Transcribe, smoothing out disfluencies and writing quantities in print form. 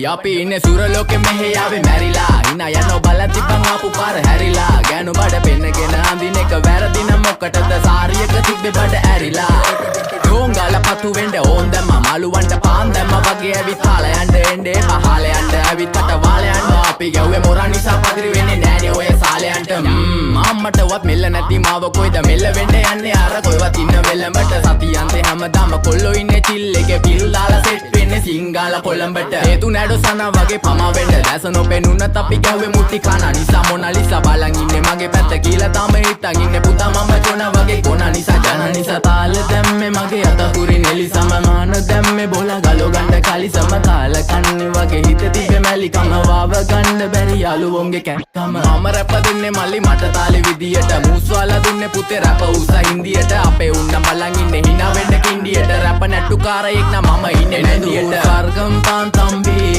අපි ඉන්නේ සුරලෝකෙ මෙහෙ ආවේ මැරිලා හිනා යනෝ බලන් තිබ්බන් ආපු පාර හැරිලා ගෑනු බඩ පෙන්නගෙන අඳින එක වැරදි නම් මොකටද සාරියක තිබ්බේ බඩ ඇරිලා ඩෝංගල පතු වෙන්න ඕන් දැම්ම මාළුවන්ට පාන් දැම්ම වගේ ඇවිත් හාල යන්න එන්නේ පහල යන්න ඇවිත් කට වාල යන්න අපි ගැව්වේ මොරා නිසා පදිරි වෙන්නේ නෑනේ ඔය සාලයන්ට අම්මටවත් මෙල්ල නැති මාව කොයිද මෙල්ල වෙන්න යන්නේ අර කොයිවත් ඉන්න වෙලමට සතියන්තේ හැමදාම කොල්ලෝ ඉන්නේ චිල් එකේ පිල් දාලා සෙට් වෙන්නේ සිංගාල කොළඹට හේතු නැඩෝ සනා වගේ පමා වෙන්න දැස නොපෙනුනත් අපි ගැව්වේ මුට්ටි කන නිසා මොනාලිසා බලන් ඉන්නේ මගේ පැත්ත කියලා තාම හිටන් ඉන්නේ පුතා මම ජොනා වගේ කොනා නිසා ජන නිසා තාල දැම්මේ මගේ අතකුරි නෙලිසම මාන දැම්මේ බෝලා ගලෝ ගන්න කලිසම කාල කන්නේ වගේ හිත තිබ්බේ මැලිකම වාව ගන්න බැරි යාළුවෝන්ගේ කැක්කම මම රැප දෙන්නේ මල්ලි මට තාලේ විදියට මූස්වාලා දුන්නේ පුතේ රැප උසා හින්දියට අපේ උන්න බලන් ඉන්නේ hina වෙන්න කින්ඩියට රැප නැට්ටුකාරයෙක් නම් මම ඉන්නේ නැදියට වර්ගම් පාන් තම්බි